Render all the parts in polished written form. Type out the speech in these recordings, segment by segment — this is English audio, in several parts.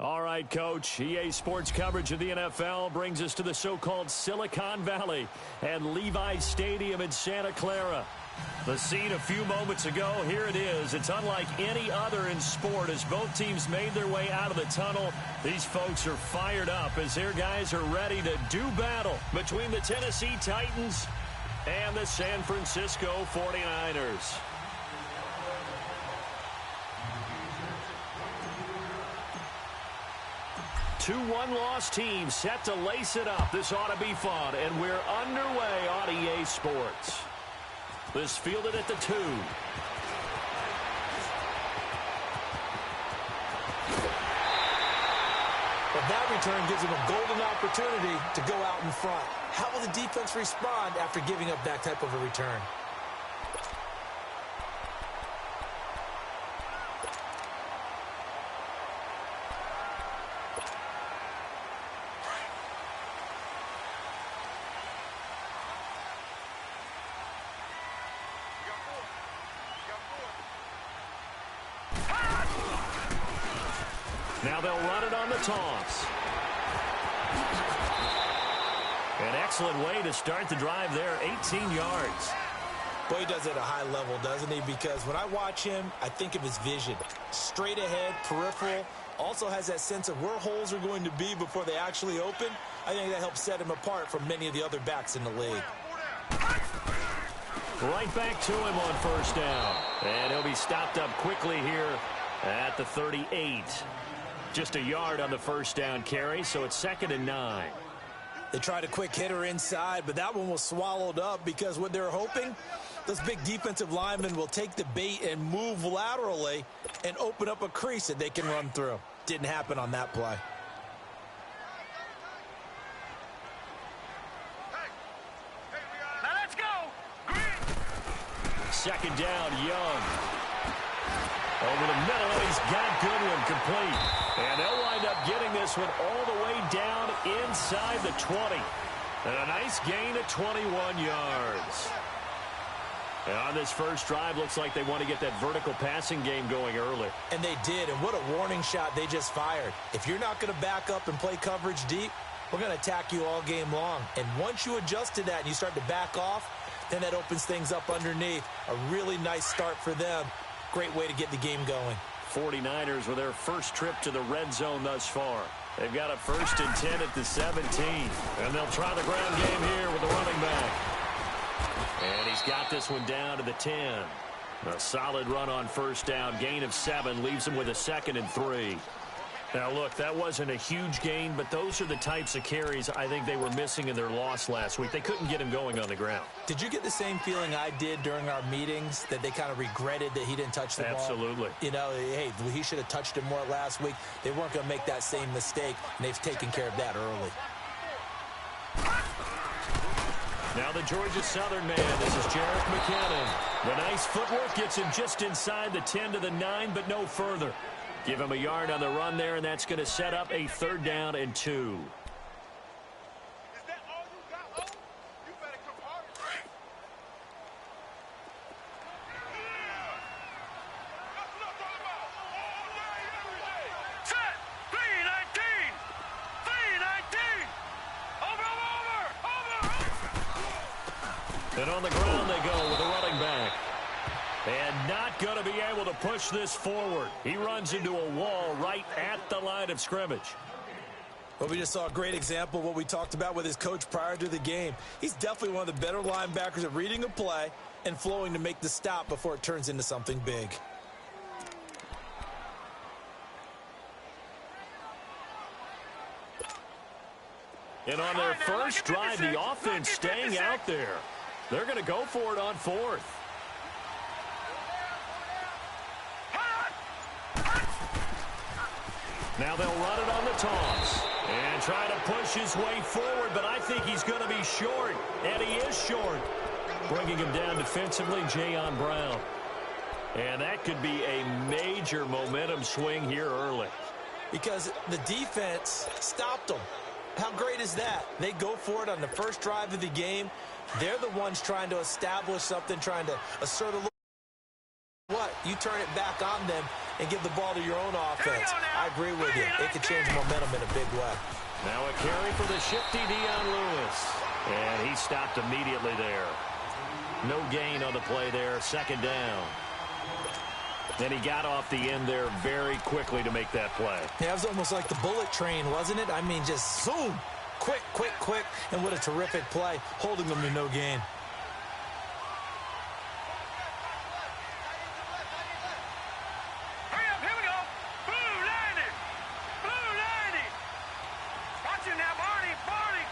All right, Coach. EA Sports coverage of the NFL brings us to the so-called Silicon Valley and Levi's Stadium in Santa Clara. The scene a few moments ago, here it is. It's unlike any other in sport as both teams made their way out of the tunnel. These folks are fired up as their guys are ready to do battle between the Tennessee Titans and the San Francisco 49ers. Two one-loss teams set to lace it up. This ought to be fun, and we're underway on EA Sports. This fielded at the 2. But that return gives him a golden opportunity to go out in front. How will the defense respond after giving up that type of a return? Now they'll run it on the toss. An excellent way to start the drive there, 18 yards. Boy, he does it at a high level, doesn't he? Because when I watch him, I think of his vision. Straight ahead, peripheral. Also has that sense of where holes are going to be before they actually open. I think that helps set him apart from many of the other backs in the league. Right back to him on first down. And he'll be stopped up quickly here at the 38. Just a yard on the first down carry, so it's 2nd and 9. They tried a quick hitter inside, but that one was swallowed up because what they're hoping, those big defensive linemen will take the bait and move laterally and open up a crease that they can run through. Didn't happen on that play. Now let's go. 2nd down, Young. Over the middle, and he's got Goodwin complete. And they'll wind up getting this one all the way down inside the 20. And a nice gain of 21 yards. And on this first drive, looks like they want to get that vertical passing game going early. And they did, and what a warning shot they just fired. If you're not going to back up and play coverage deep, we're going to attack you all game long. And once you adjust to that and you start to back off, then that opens things up underneath. A really nice start for them. Great way to get the game going. 49ers with their first trip to the red zone thus far. They've got a 1st and 10 at the 17. And they'll try the ground game here with the running back. And he's got this one down to the 10. A solid run on first down. Gain of 7 leaves him with a 2nd and 3. Now, look, that wasn't a huge gain, but those are the types of carries I think they were missing in their loss last week. They couldn't get him going on the ground. Did you get the same feeling I did during our meetings, that they kind of regretted that he didn't touch the ball? Absolutely. You know, hey, he should have touched it more last week. They weren't going to make that same mistake, and they've taken care of that early. Now the Georgia Southern man, this is Jerick McKinnon. The nice footwork gets him just inside the 10 to the 9, but no further. Give him a yard on the run there, and that's going to set up a 3rd down and 2. Is that all you got? Oh, you better come harder. That's what I'm talking about. All day, every day. Set. 319. 319. Over. And on the ground they go with the running back. And not going to be able to push this forward. He runs into a wall right at the line of scrimmage. Well, we just saw a great example of what we talked about with his coach prior to the game. He's definitely one of the better linebackers at reading a play and flowing to make the stop before it turns into something big. And on their first drive, the offense staying out there. They're going to go for it on 4th. Now they'll run it on the toss and try to push his way forward, but I think he's going to be short, and he is short. Bringing him down defensively, Jayon Brown. And that could be a major momentum swing here early. Because the defense stopped them. How great is that? They go for it on the first drive of the game. They're the ones trying to establish something, trying to assert a little. What? You turn it back on them, and give the ball to your own offense. I agree with you. It could change momentum in a big way. Now a carry for the shifty Dion Lewis. And he stopped immediately there. No gain on the play there. Second down. And he got off the end there very quickly to make that play. Yeah, it was almost like the bullet train, wasn't it? I mean, just zoom. Quick, quick, quick. And what a terrific play, holding them to no gain. Hurry up, here we go. Blue landing. Blue landing. Watch it now, Barney. Barney.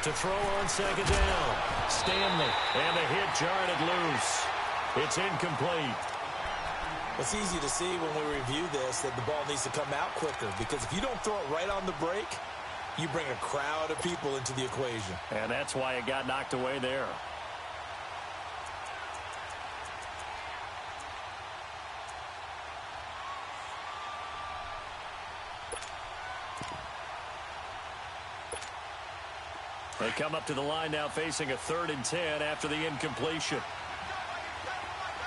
To throw on second down. Stanley. And the hit jarred it loose. It's incomplete. It's easy to see when we review this that the ball needs to come out quicker, because if you don't throw it right on the break, you bring a crowd of people into the equation. And that's why it got knocked away there. They come up to the line now facing a 3rd and 10 after the incompletion.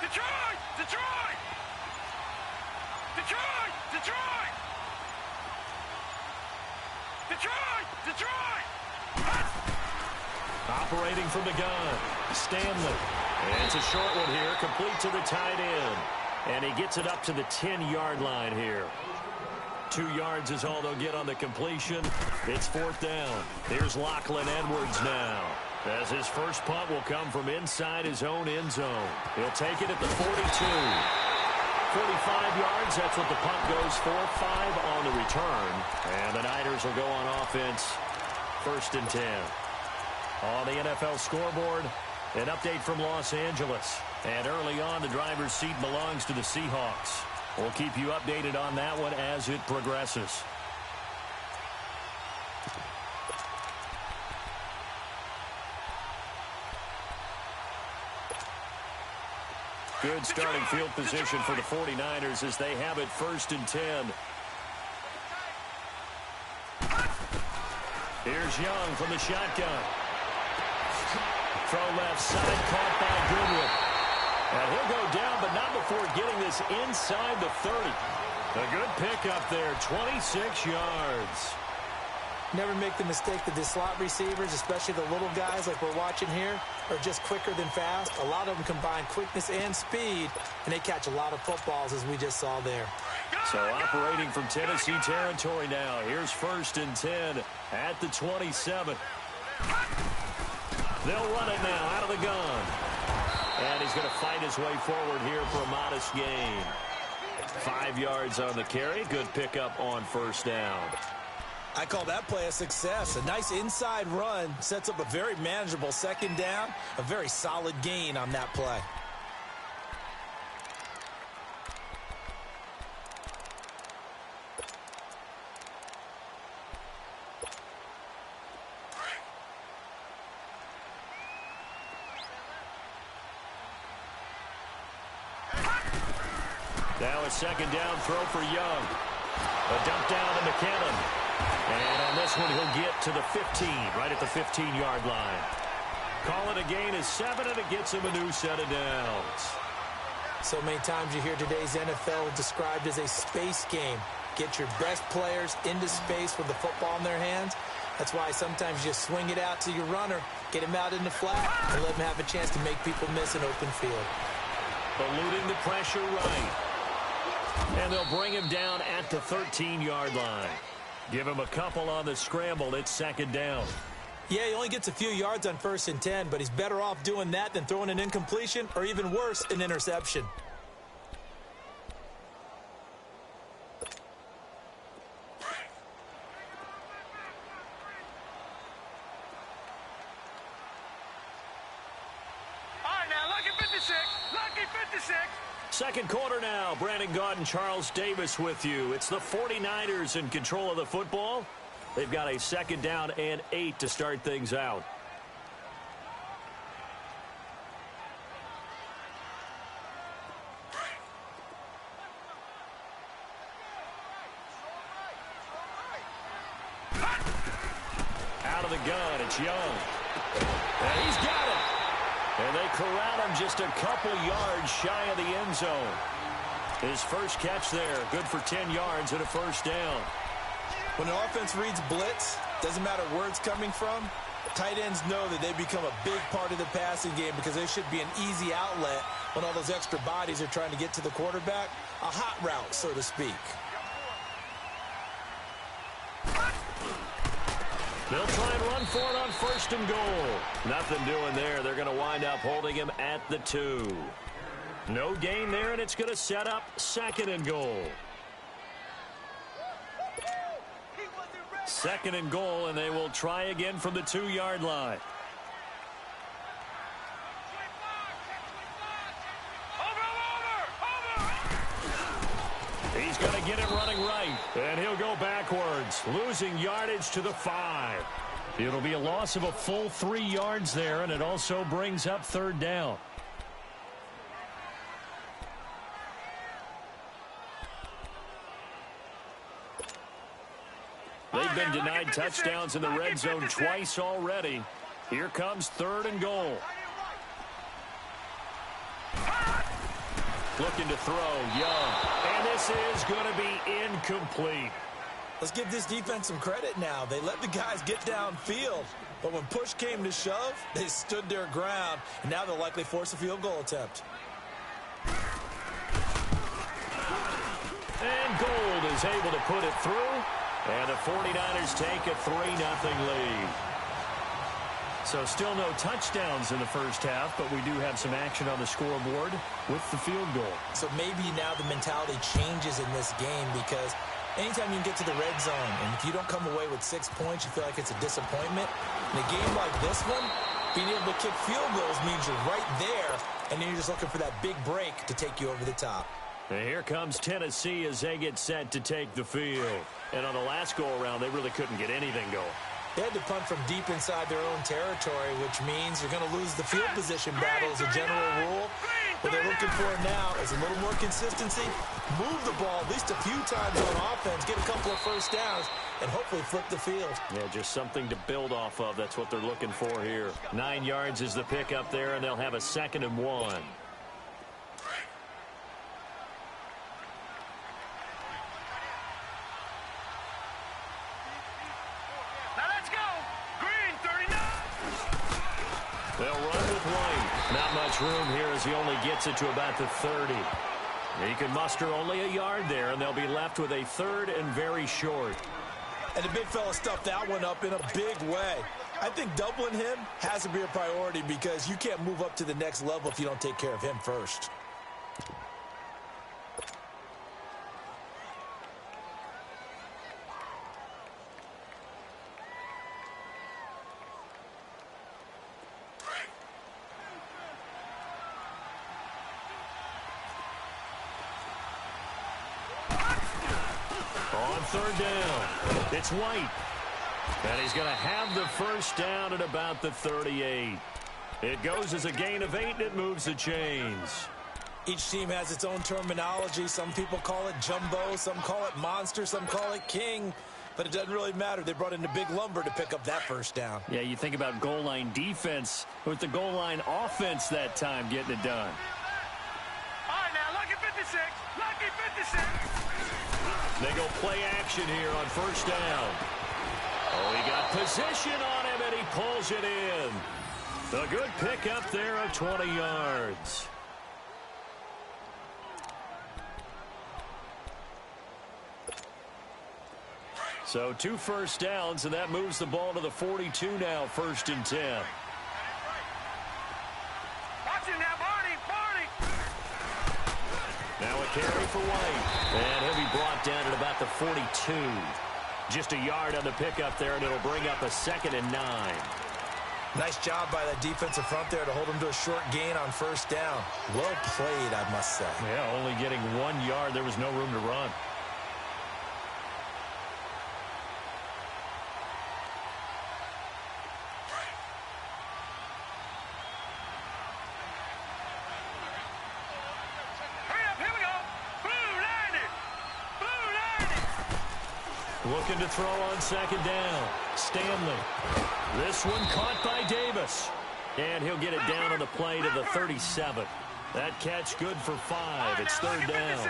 Detroit! Detroit! Detroit! Detroit! Detroit! Detroit! Operating from the gun, Stanley. And it's a short one here, complete to the tight end. And he gets it up to the 10-yard line here. 2 yards is all they'll get on the completion. It's 4th down. Here's Lachlan Edwards now, as his first punt will come from inside his own end zone. He'll take it at the 42. 45 yards, that's what the punt goes for. 5 on the return. And the Niners will go on offense, 1st and 10. On the NFL scoreboard, an update from Los Angeles. And early on, the driver's seat belongs to the Seahawks. We'll keep you updated on that one as it progresses. Good starting field position for the 49ers as they have it 1st and 10. Here's Young from the shotgun. Throw left side, caught by Goodwin. And he'll go down, but not before getting this inside the 30. A good pickup there, 26 yards. Never make the mistake that the slot receivers, especially the little guys like we're watching here, are just quicker than fast. A lot of them combine quickness and speed, and they catch a lot of footballs, as we just saw there. So operating from Tennessee territory now. Here's 1st and 10 at the 27. They'll run it now out of the gun. And he's going to fight his way forward here for a modest gain. 5 yards on the carry. Good pickup on 1st down. I call that play a success. A nice inside run sets up a very manageable 2nd down. A very solid gain on that play. Now a 2nd down throw for Young. A dump down to McKinnon. And on this one, he'll get to the 15, right at the 15-yard line. Call it a gain of 7, and it gets him a new set of downs. So many times you hear today's NFL described as a space game. Get your best players into space with the football in their hands. That's why sometimes you just swing it out to your runner, get him out in the flat, and let him have a chance to make people miss an open field. Eluding the pressure right. And they'll bring him down at the 13-yard line. Give him a couple on the scramble. It's 2nd down. Yeah, he only gets a few yards on 1st and 10, but he's better off doing that than throwing an incompletion or even worse, an interception. All right, now, lucky 56. Lucky 56. Second quarter now. Brandon Gaudin and Charles Davis with you. It's the 49ers in control of the football. They've got a 2nd down and 8 to start things out. Out of the gun, it's Young. And he's got it. And they corral him just a couple yards shy of the end zone. His first catch there, good for 10 yards and a first down. When the offense reads blitz, doesn't matter where it's coming from, tight ends know that they become a big part of the passing game because there should be an easy outlet when all those extra bodies are trying to get to the quarterback. A hot route, so to speak. They'll try and run for it on first and goal. Nothing doing there. They're going to wind up holding him at the 2. No gain there, and it's going to set up second and goal. Second and goal, and they will try again from the 2-yard line. He's going to get it running right, and he'll go backwards, losing yardage to the 5. It'll be a loss of a full 3 yards there, and it also brings up third down. They've been denied touchdowns in the red zone twice already. Here comes third and goal. Looking to throw, Young. And this is going to be incomplete. Let's give this defense some credit now. They let the guys get downfield. But when push came to shove, they stood their ground. And now they'll likely force a field goal attempt. And Gould is able to put it through. And the 49ers take a 3-0 lead. So still no touchdowns in the first half, but we do have some action on the scoreboard with the field goal. So maybe now the mentality changes in this game because anytime you can get to the red zone, and if you don't come away with 6 points, you feel like it's a disappointment. In a game like this one, being able to kick field goals means you're right there, and then you're just looking for that big break to take you over the top. And here comes Tennessee as they get set to take the field. And on the last go-around, they really couldn't get anything going. They had to punt from deep inside their own territory, which means you're going to lose the field position battle as a general rule. What they're looking for now is a little more consistency, move the ball at least a few times on offense, get a couple of first downs, and hopefully flip the field. Yeah, just something to build off of. That's what they're looking for here. 9 yards is the pickup there, and they'll have a 2nd and 1. They'll run with White. Not much room here as he only gets it to about the 30. He can muster only a yard there, and they'll be left with a 3rd and very short. And the big fella stuffed that one up in a big way. I think doubling him has to be a priority because you can't move up to the next level if you don't take care of him first. Third down. It's White. And he's going to have the first down at about the 38. It goes as a gain of 8, and it moves the chains. Each team has its own terminology. Some people call it jumbo, some call it monster, some call it king. But it doesn't really matter. They brought in the big lumber to pick up that first down. Yeah, you think about goal line defense with the goal line offense that time getting it done. All right, now, lucky 56. Lucky 56. They go play action here on first down. Oh, he got position on him, and he pulls it in. A good pickup there of 20 yards. So 2 first downs, and that moves the ball to the 42 now, 1st and 10. Watch him now, Barney. Now a carry for White. And he'll be brought down at about the 42. Just a yard on the pickup there, and it'll bring up a 2nd and 9. Nice job by that defensive front there to hold him to a short gain on first down. Well played, I must say. Yeah, only getting 1 yard. There was no room to run. Looking to throw on 2nd down. Stanley. This one caught by Davis. And he'll get it down on the play to the 37. That catch good for 5. It's third down.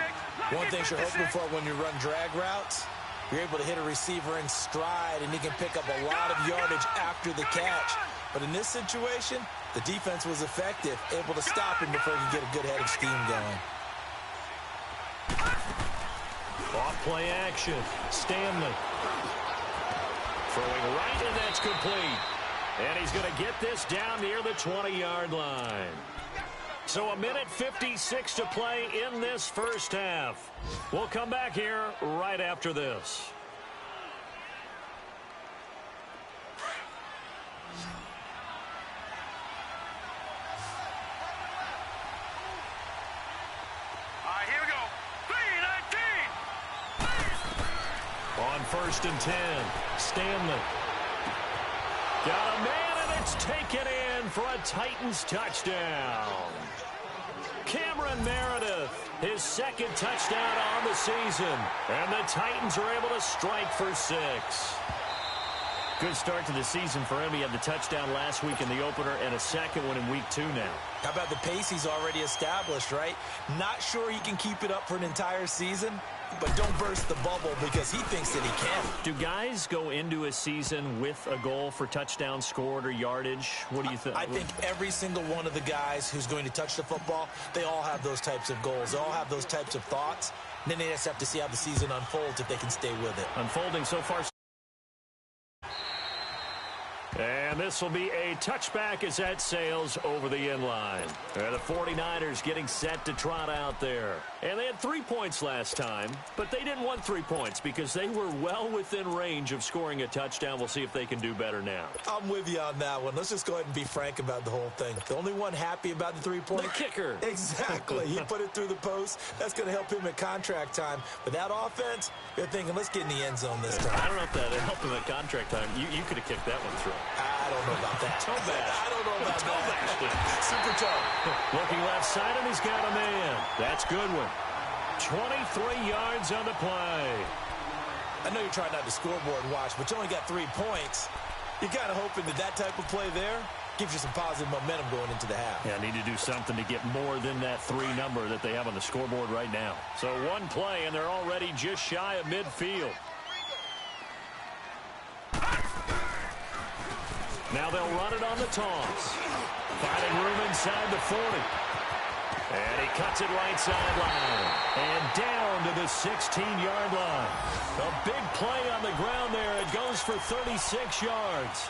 One thing you're hoping for when you run drag routes, you're able to hit a receiver in stride, and he can pick up a lot of yardage after the catch. But in this situation, the defense was effective, able to stop him before he could get a good head of steam going. Off play action. Stanley. Throwing right, and that's complete. And he's going to get this down near the 20-yard line. So a minute 56 to play in this first half. We'll come back here right after this. All right, here we go. 3-19. On 1st and 10, Stanley. Got a man, and it's taken in for a Titans touchdown. Cameron Meredith, his second touchdown on the season. And the Titans are able to strike for 6. Good start to the season for him. He had the touchdown last week in the opener and a second one in week 2 now. How about the pace he's already established, right? Not sure he can keep it up for an entire season, but don't burst the bubble because he thinks that he can. Do guys go into a season with a goal for touchdowns scored or yardage? What do you think? I think every single one of the guys who's going to touch the football, they all have those types of goals. They all have those types of thoughts. And then they just have to see how the season unfolds if they can stay with it. Unfolding so far. And this will be a touchback as that sails over the end line. The 49ers getting set to trot out there. And they had 3 points last time, but they didn't want 3 points because they were well within range of scoring a touchdown. We'll see if they can do better now. I'm with you on that one. Let's just go ahead and be frank about the whole thing. The only one happy about the 3-point? The kicker. Exactly. He put it through the post. That's going to help him at contract time. But that offense, they're thinking, let's get in the end zone this time. I don't know if that helped him at contract time. You could have kicked that one through. I don't know about that. Toe bash. I don't know about that. Bashed. Super toe. Looking left side, and he's got a man. That's good one. 23 yards on the play. I know you're trying not to scoreboard watch, but you only got 3 points. You're kind of hoping that that type of play there gives you some positive momentum going into the half. Yeah, need to do something to get more than that 3 number that they have on the scoreboard right now. So one play, and they're already just shy of midfield. Now they'll run it on the toss. Finding room inside the 40. And he cuts it right sideline. And down to the 16-yard line. A big play on the ground there. It goes for 36 yards.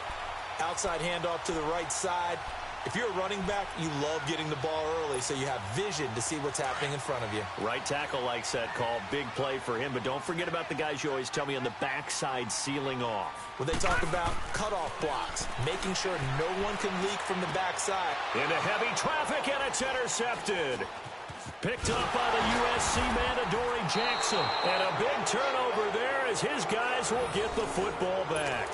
Outside handoff to the right side. If you're a running back, you love getting the ball early so you have vision to see what's happening in front of you. Right tackle likes that call. Big play for him. But don't forget about the guys you always tell me on the backside sealing off. When they talk about cutoff blocks, making sure no one can leak from the backside. Into heavy traffic, and it's intercepted. Picked up by the USC man, Adoree Jackson. And a big turnover there as his guys will get the football back.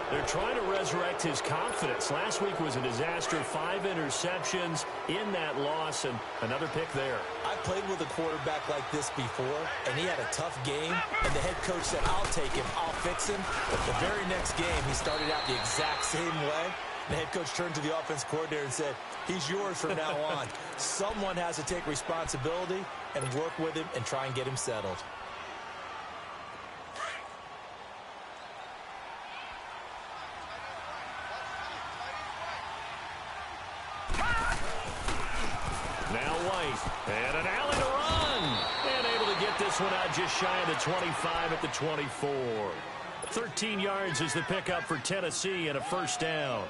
They're trying to resurrect his confidence. Last week was a disaster. 5 interceptions in that loss, and another pick there. I played with a quarterback like this before, and he had a tough game, and the head coach said, I'll take him, I'll fix him. But the very next game, he started out the exact same way. The head coach turned to the offense coordinator and said, he's yours from now on. Someone has to take responsibility and work with him and try and get him settled. Now White, and an alley to run. And able to get this one out just shy of the 25 at the 24. 13 yards is the pickup for Tennessee and a first down.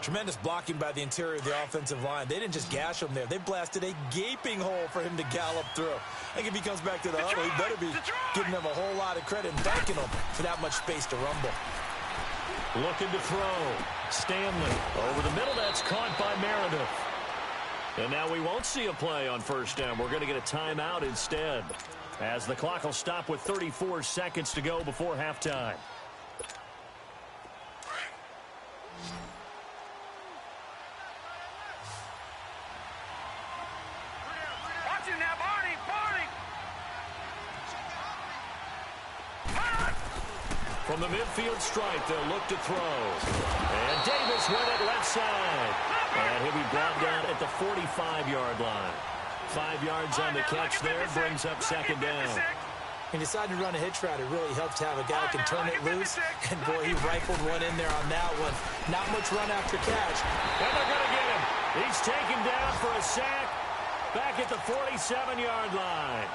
Tremendous blocking by the interior of the offensive line. They didn't just gash him there. They blasted a gaping hole for him to gallop through. I think if he comes back to the huddle, he better be giving them a whole lot of credit and thanking them for that much space to rumble. Looking to throw. Stanley over the middle. That's caught by Meredith. And now we won't see a play on first down. We're going to get a timeout instead, as the clock will stop with 34 seconds to go before halftime. Watch him now, Barney. From the midfield stripe, they'll look to throw. And Davis with it left side. And he'll be brought down at the 45-yard line. 5 yards on the catch there, brings up second down. He decided to run a hitch route. It really helped to have a guy who can turn it loose. And, boy, he rifled one in there on that one. Not much run after catch. And they're going to get him. He's taken down for a sack back at the 47-yard line.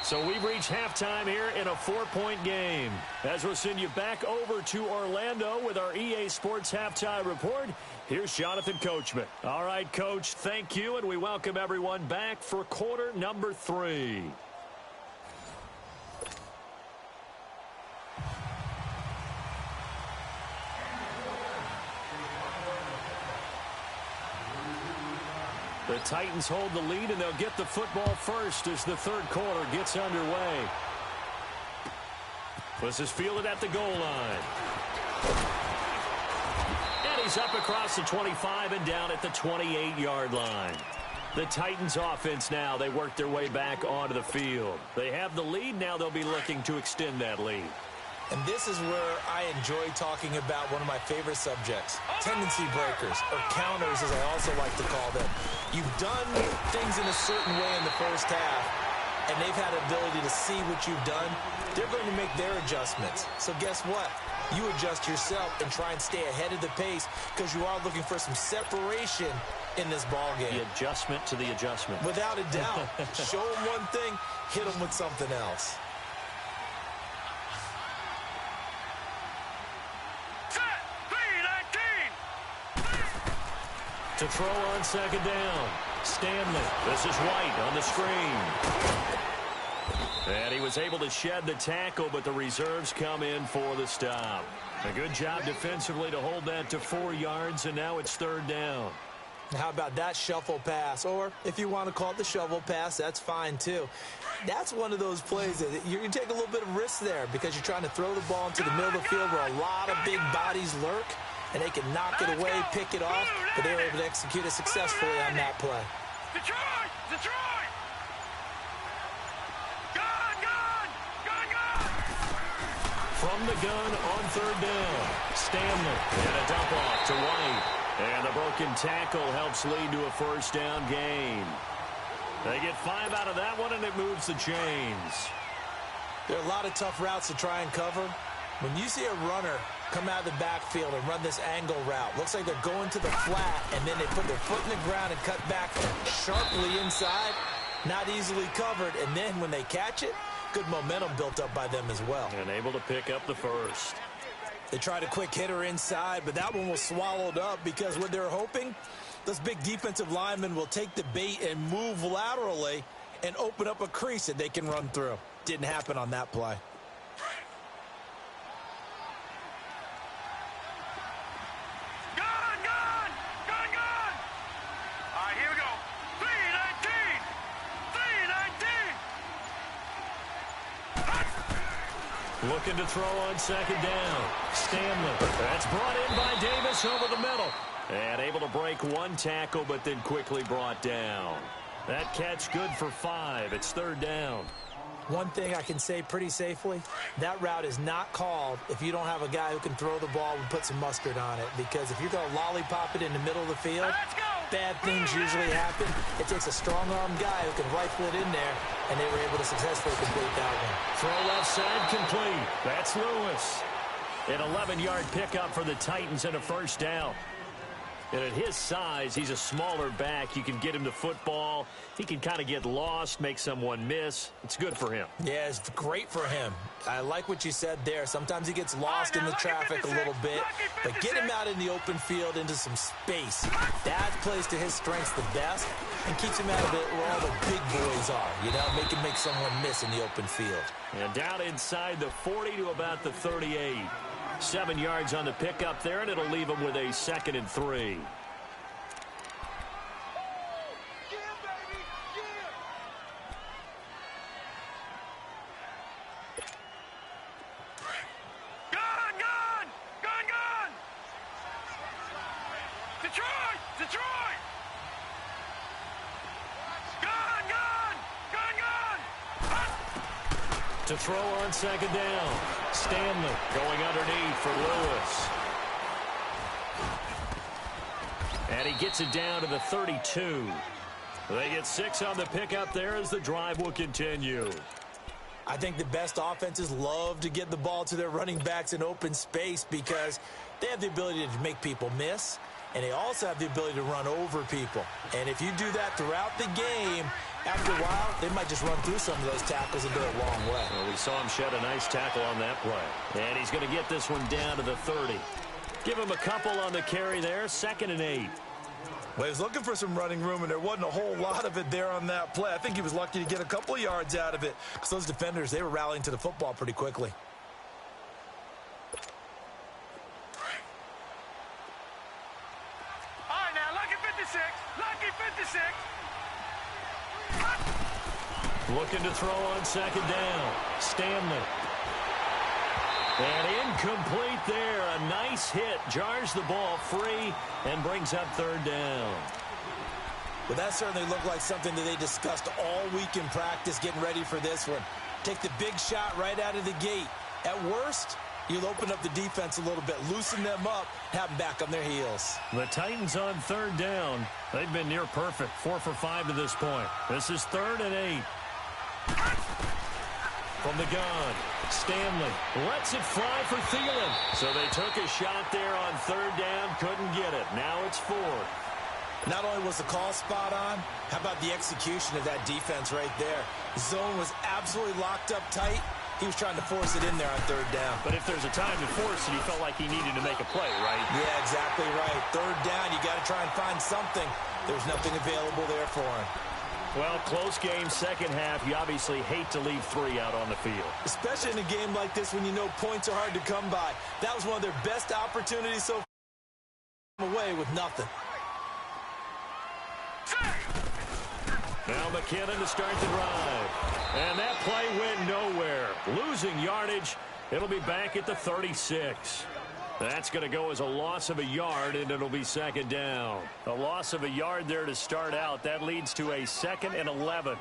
So we've reached halftime here in a 4-point game. As we'll send you back over to Orlando with our EA Sports Halftime Report, here's Jonathan Coachman. All right, Coach, thank you, and we welcome everyone back for quarter number 3. The Titans hold the lead, and they'll get the football first as the third quarter gets underway. This is fielded at the goal line. And he's up across the 25 and down at the 28-yard line. The Titans offense now, they work their way back onto the field. They have the lead. Now they'll be looking to extend that lead. And this is where I enjoy talking about one of my favorite subjects, tendency breakers, or counters as I also like to call them. You've done things in a certain way in the first half, and they've had the ability to see what you've done. They're going to make their adjustments. So guess what? You adjust yourself and try and stay ahead of the pace because you are looking for some separation in this ball game. The adjustment to the adjustment. Without a doubt. Show them one thing, hit them with something else. To throw on second down. Stanley. This is White on the screen. And he was able to shed the tackle, but the reserves come in for the stop. A good job defensively to hold that to 4 yards, and now it's third down. How about that shuffle pass? Or if you want to call it the shovel pass, that's fine too. That's one of those plays that you take a little bit of risk there because you're trying to throw the ball into the middle of the field where a lot of big bodies lurk. And they can knock it away, pick it off, but they were able to execute it successfully on that play. Detroit! Detroit! Gun! Gun! Gun! Gun! From the gun on third down. Stanley. And a dump off to White. And the broken tackle helps lead to a first down gain. They get 5 out of that one, and it moves the chains. There are a lot of tough routes to try and cover. When you see a runner come out of the backfield and run this angle route, looks like they're going to the flat, and then they put their foot in the ground and cut back sharply inside, not easily covered, and then when they catch it, good momentum built up by them as well. And able to pick up the first. They tried a quick hitter inside, but that one was swallowed up because what they're hoping, those big defensive linemen will take the bait and move laterally and open up a crease that they can run through. Didn't happen on that play. Looking to throw on second down. Stanley. That's brought in by Davis over the middle. And able to break one tackle, but then quickly brought down. That catch good for 5. It's third down. One thing I can say pretty safely, that route is not called if you don't have a guy who can throw the ball and put some mustard on it. Because if you're going to lollipop it in the middle of the field, bad things usually happen. It takes a strong-arm guy who can rifle it in there, and they were able to successfully complete that one. Throw left side complete. That's Lewis. An 11-yard pickup for the Titans and a first down. And at his size, he's a smaller back. You can get him to football. He can kind of get lost, make someone miss. It's good for him. Yeah, it's great for him. I like what you said there. Sometimes he gets lost in the traffic a little bit. But get him out in the open field into some space. That plays to his strengths the best and keeps him out of it where all the big boys are. You know, make someone miss in the open field. And down inside the 40 to about the 38. 7 yards on the pickup there, and it'll leave him with a 2nd and 3. Detroit! Detroit! To throw on second down. Stanley going underneath for Lewis. And he gets it down to the 32. They get 6 on the pickup there as the drive will continue. I think the best offenses love to get the ball to their running backs in open space because they have the ability to make people miss, and they also have the ability to run over people. And if you do that throughout the game, after a while, they might just run through some of those tackles and go a long way. Well, we saw him shed a nice tackle on that play. And he's going to get this one down to the 30. Give him a couple on the carry there, 2nd and 8. Well, he was looking for some running room, and there wasn't a whole lot of it there on that play. I think he was lucky to get a couple of yards out of it because those defenders, they were rallying to the football pretty quickly. All right, now, lucky 56. Lucky 56. Looking to throw on second down. Stanley. And incomplete there. A nice hit. Jars the ball free and brings up 3rd down. Well, that certainly looked like something that they discussed all week in practice getting ready for this one. Take the big shot right out of the gate. At worst, you'll open up the defense a little bit, loosen them up, have them back on their heels. The Titans on 3rd down. They've been near perfect. 4 for 5 to this point. This is 3rd and 8. From the gun, Stanley lets it fly for Thielen. So they took a shot there on 3rd down, couldn't get it. Now it's 4th. Not only was the call spot on, how about the execution of that defense right there? The zone was absolutely locked up tight. He was trying to force it in there on 3rd down. But if there's a time to force it, he felt like he needed to make a play, right? Yeah, exactly right. 3rd down, you got to try and find something. There's nothing available there for him. Well, close game, second half. You obviously hate to leave 3 out on the field. Especially in a game like this when you know points are hard to come by. That was one of their best opportunities so far. Away with nothing. Now McKinnon to start the drive. And that play went nowhere. Losing yardage. It'll be back at the 36. That's going to go as a loss of a yard, and it'll be 2nd down. A loss of a yard there to start out. That leads to a 2nd and 11.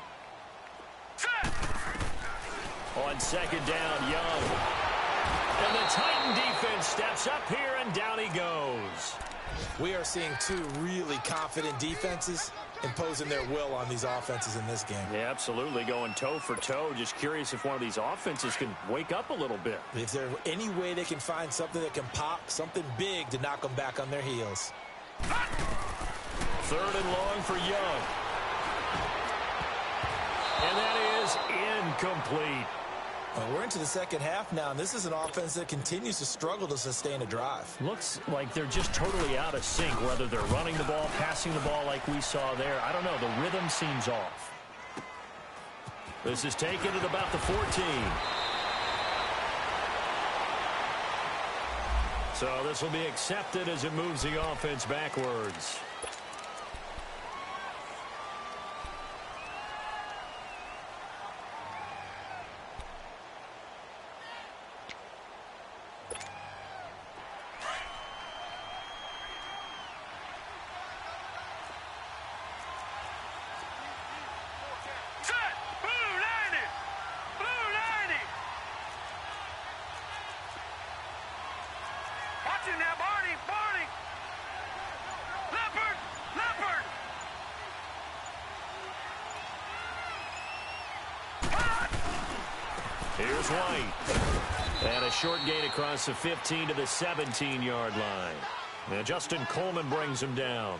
On 2nd down, Young. And the Titan defense steps up here, and down he goes. We are seeing 2 really confident defenses imposing their will on these offenses in this game. Yeah, absolutely, going toe for toe. Just curious if one of these offenses can wake up a little bit. Is there any way they can find something that can pop, something big to knock them back on their heels? 3rd and long for Young. And that is incomplete. Well, we're into the second half now, and this is an offense that continues to struggle to sustain a drive. Looks like they're just totally out of sync, whether they're running the ball, passing the ball like we saw there. I don't know. The rhythm seems off. This is taken at about the 14. So this will be accepted as it moves the offense backwards. Now, Barney, Barney. Leopard, Leopard. Here's White. And a short gain across the 15 to the 17-yard line. Now Justin Coleman brings him down.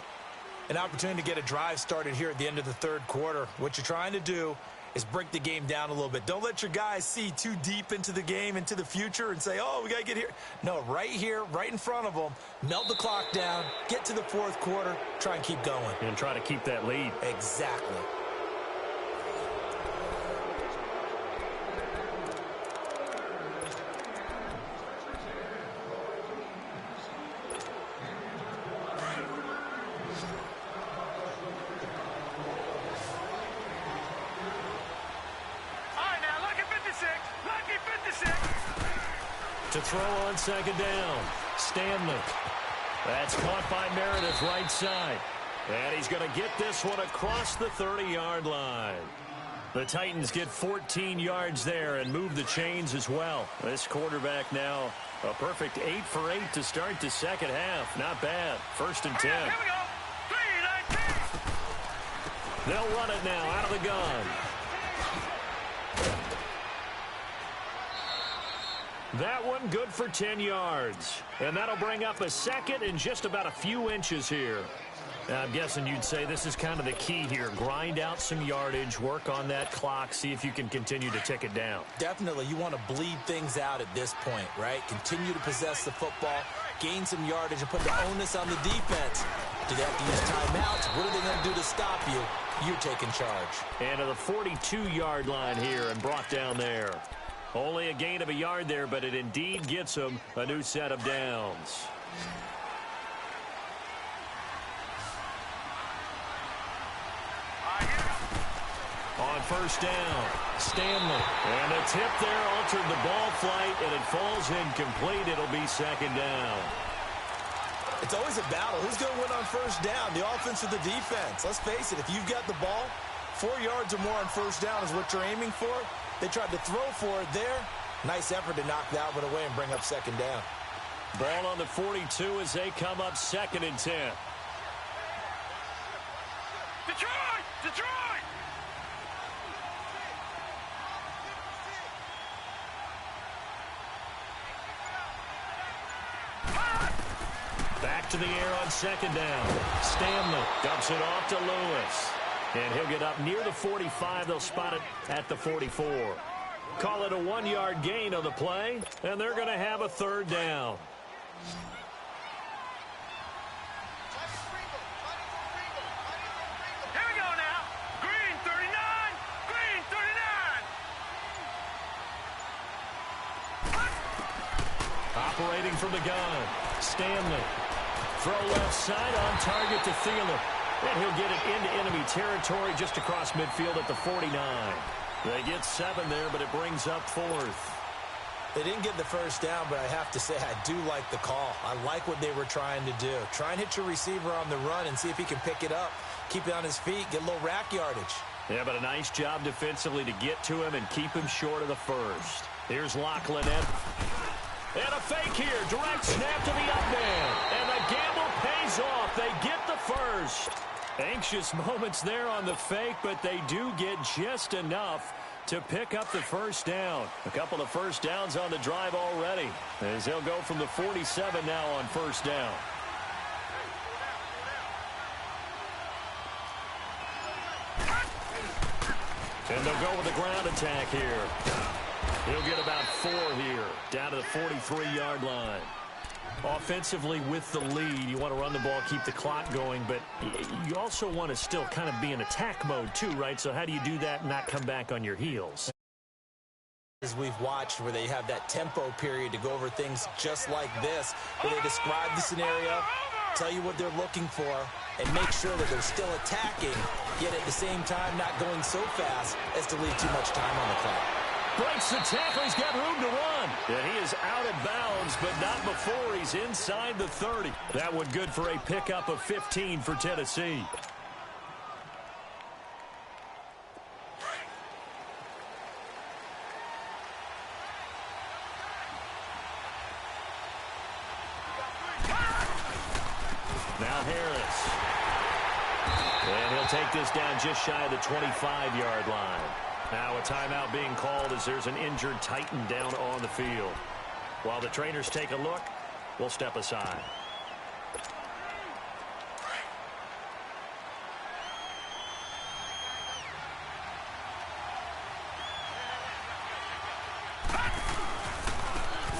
An opportunity to get a drive started here at the end of the 3rd quarter. What you're trying to do is break the game down a little bit. Don't let your guys see too deep into the game, into the future, and say, oh, we got to get here. No, right here, right in front of them, melt the clock down, get to the 4th quarter, try and keep going. And try to keep that lead. Exactly. To throw on 2nd down. Stanley. That's caught by Meredith right side. And he's going to get this one across the 30-yard line. The Titans get 14 yards there and move the chains as well. This quarterback now a perfect 8 for 8 to start the second half. Not bad. 1st and 10. Here we go. 3-19. They'll run it now out of the gun. That one good for 10 yards. And that'll bring up a second and just about a few inches here. Now, I'm guessing you'd say this is kind of the key here. Grind out some yardage, work on that clock, see if you can continue to tick it down. Definitely, you want to bleed things out at this point, right? Continue to possess the football, gain some yardage, and put the onus on the defense. Do they have to use timeouts? What are they going to do to stop you? You're taking charge. And to the 42-yard line here and brought down there. Only a gain of a yard there, but it indeed gets them a new set of downs. On 1st down, Stanley. And a tip there altered the ball flight, and it falls incomplete. It'll be 2nd down. It's always a battle. Who's going to win on 1st down, the offense or the defense? Let's face it, if you've got the ball, 4 yards or more on 1st down is what you're aiming for. They tried to throw for it there. Nice effort to knock that one away and bring up 2nd down. Ball on the 42 as they come up 2nd and 10. Detroit! Detroit! Back to the air on 2nd down. Stanley dumps it off to Lewis. And he'll get up near the 45. They'll spot it at the 44. Call it a 1-yard gain on the play, and they're going to have a 3rd down. Here we go now. Green 39. Green 39. Operating from the gun. Stanley. Throw left side on target to Thielen. And he'll get it into enemy territory just across midfield at the 49. They get 7 there, but it brings up 4th. They didn't get the 1st down, but I have to say I do like the call. I like what they were trying to do. Try and hit your receiver on the run and see if he can pick it up. Keep it on his feet, get a little rack yardage. Yeah, but a nice job defensively to get to him and keep him short of the 1st. Here's Lachlan. And a fake here. Direct snap to the up man. And the gamble pays off. They get the 1st. Anxious moments there on the fake, but they do get just enough to pick up the 1st down. A couple of 1st downs on the drive already, as they'll go from the 47 now on 1st down. And they'll go with the ground attack here. He'll get about 4 here, down to the 43-yard line. Offensively with the lead, you want to run the ball, keep the clock going, but you also want to still kind of be in attack mode too, right? So how do you do that and not come back on your heels? As we've watched where they have that tempo period to go over things just like this, where they describe the scenario, tell you what they're looking for, and make sure that they're still attacking, yet at the same time not going so fast as to leave too much time on the clock. Breaks the tackle. He's got room to run. And he is out of bounds, but not before he's inside the 30. That one good for a pickup of 15 for Tennessee. Now Harris. And he'll take this down just shy of the 25-yard line. Now a timeout being called as there's an injured Titan down on the field. While the trainers take a look, we'll step aside.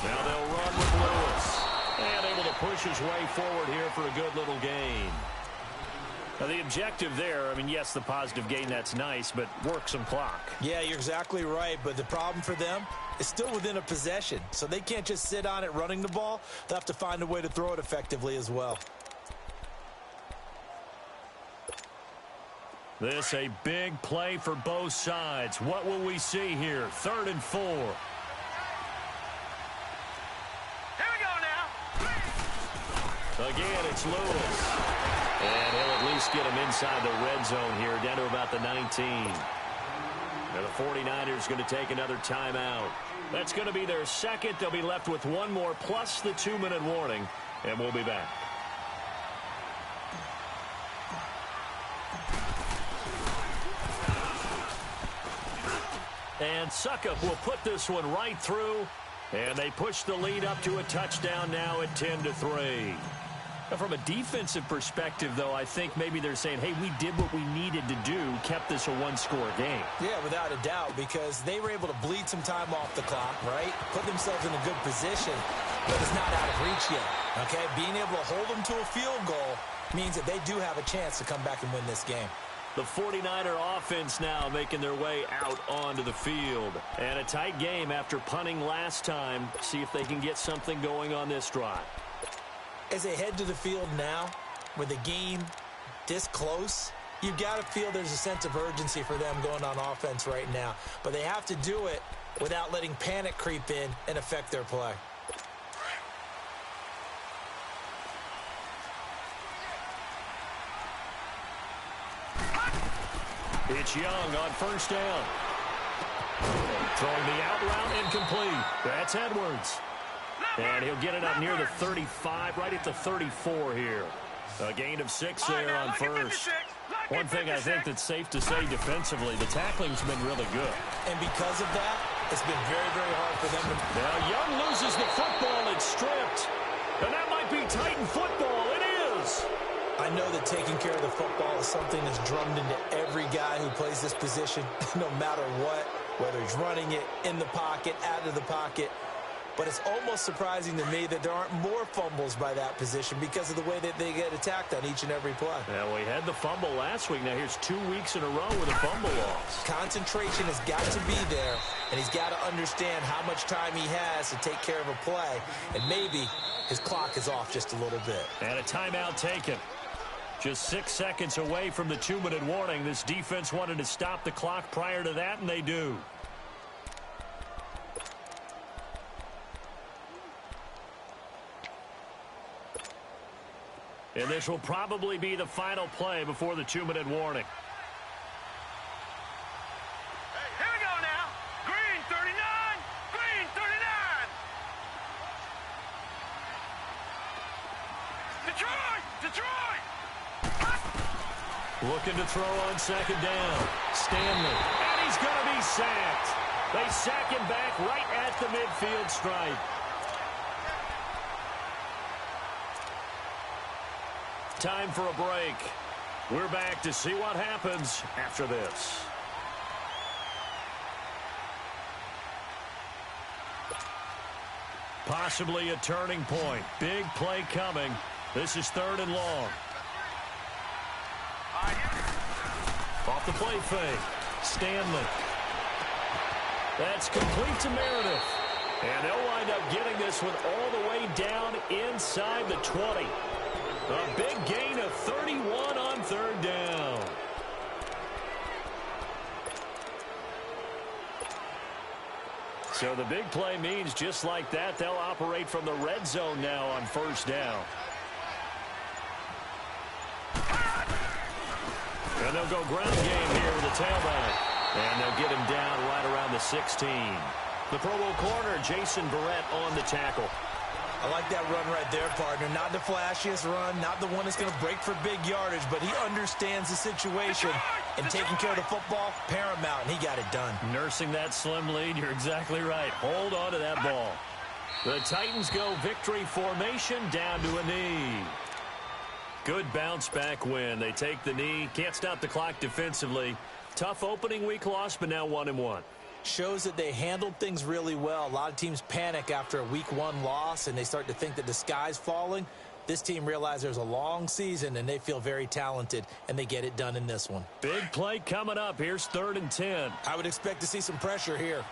Now they'll run with Lewis. And able to push his way forward here for a good little gain. Now, the objective there, I mean, yes, the positive gain, that's nice, but work some clock. Yeah, you're exactly right, but the problem for them is still within a possession, so they can't just sit on it running the ball. They'll have to find a way to throw it effectively as well. This a big play for both sides. What will we see here? 3rd and 4. Here we go now. Again, it's Lewis. And he'll at least get him inside the red zone here, down to about the 19. And the 49ers going to take another timeout. That's going to be their second. They'll be left with one more plus the 2-minute warning, and we'll be back. And Succop will put this one right through, and they push the lead up to a touchdown now at 10-3. From a defensive perspective, though, I think maybe they're saying, hey, we did what we needed to do, kept this a one-score game. Yeah, without a doubt, because they were able to bleed some time off the clock, right? Put themselves in a good position, but it's not out of reach yet, okay? Being able to hold them to a field goal means that they do have a chance to come back and win this game. The 49er offense now making their way out onto the field. And a tight game after punting last time. See if they can get something going on this drive. As they head to the field now, with the game this close, you've got to feel there's a sense of urgency for them going on offense right now. But they have to do it without letting panic creep in and affect their play. It's Young on first down. Throwing the out route incomplete. That's Edwards. And he'll get it up near the 35, right at the 34 here. A gain of 6 there on first. One thing I think that's safe to say defensively, the tackling's been really good. And because of that, it's been very, very hard for them to... Now Young loses the football. It's stripped. And that might be Titan football. It is. I know that taking care of the football is something that's drummed into every guy who plays this position, no matter what, whether he's running it, in the pocket, out of the pocket. But it's almost surprising to me that there aren't more fumbles by that position because of the way that they get attacked on each and every play. Yeah, we had the fumble last week. Now here's 2 weeks in a row with a fumble loss. Concentration has got to be there, and he's got to understand how much time he has to take care of a play. And maybe his clock is off just a little bit. And a timeout taken. Just 6 seconds away from the 2-minute warning. This defense wanted to stop the clock prior to that, and they do. And this will probably be the final play before the 2-minute warning. Here we go now. Green 39. Green 39. Detroit. Detroit. Looking to throw on second down. Stanley. And he's going to be sacked. They sack him back right at the midfield stripe. Time for a break. We're back to see what happens after this. Possibly a turning point. Big play coming. This is 3rd and long. Off the play fake. Stanley. That's complete to Meredith. And they'll wind up getting this one all the way down inside the 20. A big gain of 31 on 3rd down. So the big play means just like that, they'll operate from the red zone now on 1st down. And they'll go ground game here with the tailback. And they'll get him down right around the 16. The Pro Bowl corner, Jason Verrett, on the tackle. I like that run right there, partner. Not the flashiest run, not the one that's going to break for big yardage, but he understands the situation, and taking care of the football, paramount, and he got it done. Nursing that slim lead, you're exactly right. Hold on to that ball. The Titans go victory formation down to a knee. Good bounce-back win. They take the knee, can't stop the clock defensively. Tough opening week loss, but now 1-1. Shows that they handled things really well. A lot of teams panic after a week 1 loss, and they start to think that the sky's falling. This team realized there's a long season, and they feel very talented, and they get it done in this one. Big play coming up. Here's 3rd and 10. I would expect to see some pressure here.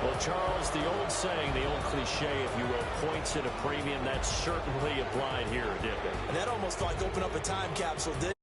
Well, Charles, the old saying, the old cliche, if you will, points at a premium, that's certainly applied here, didn't it? And that almost like opened up a time capsule, didn't it?